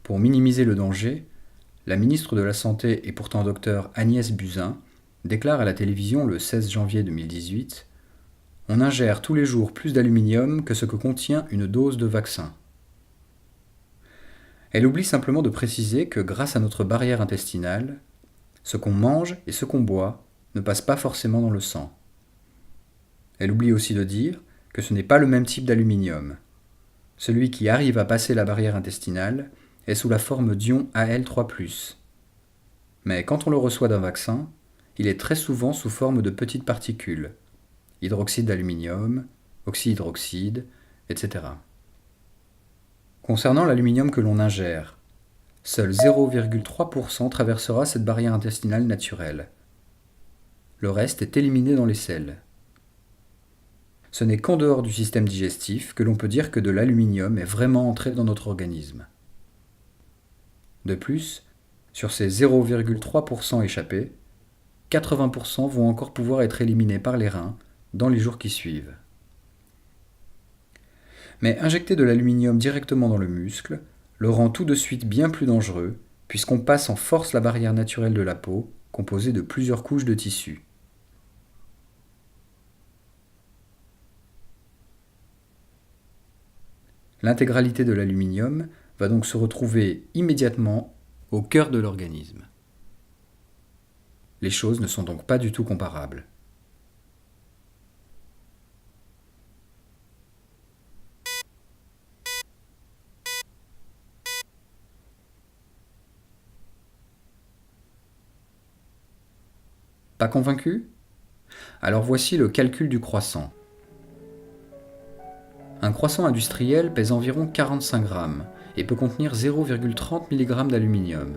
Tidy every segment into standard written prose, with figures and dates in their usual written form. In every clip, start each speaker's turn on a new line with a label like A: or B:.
A: Pour minimiser le danger, la ministre de la Santé et pourtant docteur Agnès Buzyn déclare à la télévision le 16 janvier 2018 « On ingère tous les jours plus d'aluminium que ce que contient une dose de vaccin ». Elle oublie simplement de préciser que grâce à notre barrière intestinale, ce qu'on mange et ce qu'on boit ne passe pas forcément dans le sang. Elle oublie aussi de dire que ce n'est pas le même type d'aluminium. Celui qui arrive à passer la barrière intestinale est sous la forme d'ion Al3+. Mais quand on le reçoit d'un vaccin, il est très souvent sous forme de petites particules, hydroxyde d'aluminium, oxyhydroxyde, etc. Concernant l'aluminium que l'on ingère, seul 0,3% traversera cette barrière intestinale naturelle. Le reste est éliminé dans les selles. Ce n'est qu'en dehors du système digestif que l'on peut dire que de l'aluminium est vraiment entré dans notre organisme. De plus, sur ces 0,3% échappés, 80% vont encore pouvoir être éliminés par les reins dans les jours qui suivent. Mais injecter de l'aluminium directement dans le muscle le rend tout de suite bien plus dangereux, puisqu'on passe en force la barrière naturelle de la peau, composée de plusieurs couches de tissu. L'intégralité de l'aluminium va donc se retrouver immédiatement au cœur de l'organisme. Les choses ne sont donc pas du tout comparables. Pas convaincu? Alors voici le calcul du croissant. Un croissant industriel pèse environ 45 grammes et peut contenir 0,30 mg d'aluminium.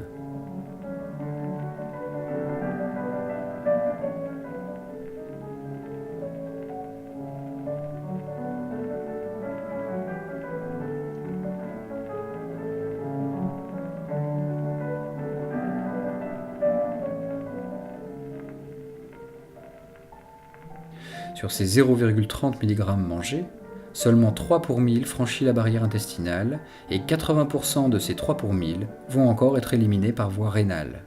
A: Sur ces 0,30 mg mangés, seulement 3 pour 1000 franchit la barrière intestinale et 80% de ces 3 pour 1000 vont encore être éliminés par voie rénale.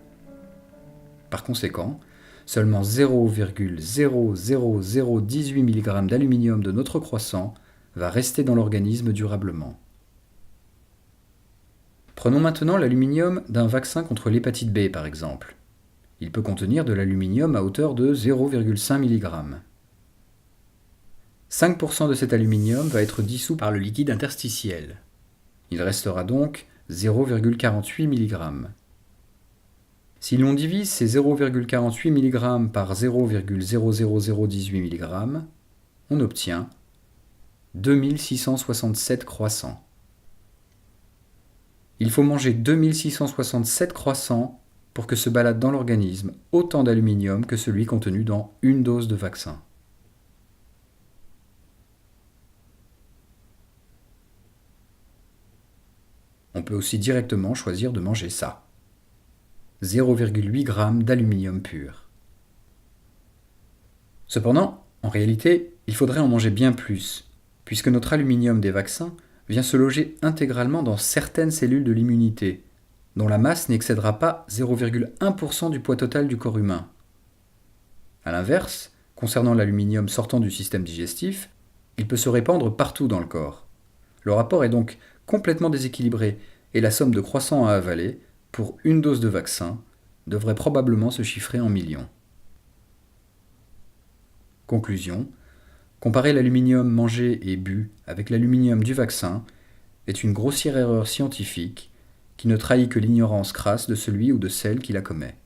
A: Par conséquent, seulement 0,00018 mg d'aluminium de notre croissant va rester dans l'organisme durablement. Prenons maintenant l'aluminium d'un vaccin contre l'hépatite B par exemple. Il peut contenir de l'aluminium à hauteur de 0,5 mg. 5% de cet aluminium va être dissous par le liquide interstitiel. Il restera donc 0,48 mg. Si l'on divise ces 0,48 mg par 0,00018 mg, on obtient 2667 croissants. Il faut manger 2667 croissants pour que se balade dans l'organisme autant d'aluminium que celui contenu dans une dose de vaccin. On peut aussi directement choisir de manger ça. 0,8 g d'aluminium pur. Cependant, en réalité, il faudrait en manger bien plus, puisque notre aluminium des vaccins vient se loger intégralement dans certaines cellules de l'immunité, dont la masse n'excédera pas 0,1% du poids total du corps humain. A l'inverse, concernant l'aluminium sortant du système digestif, il peut se répandre partout dans le corps. Le rapport est donc complètement déséquilibré et la somme de croissants à avaler pour une dose de vaccin devrait probablement se chiffrer en millions. Conclusion, comparer l'aluminium mangé et bu avec l'aluminium du vaccin est une grossière erreur scientifique qui ne trahit que l'ignorance crasse de celui ou de celle qui la commet.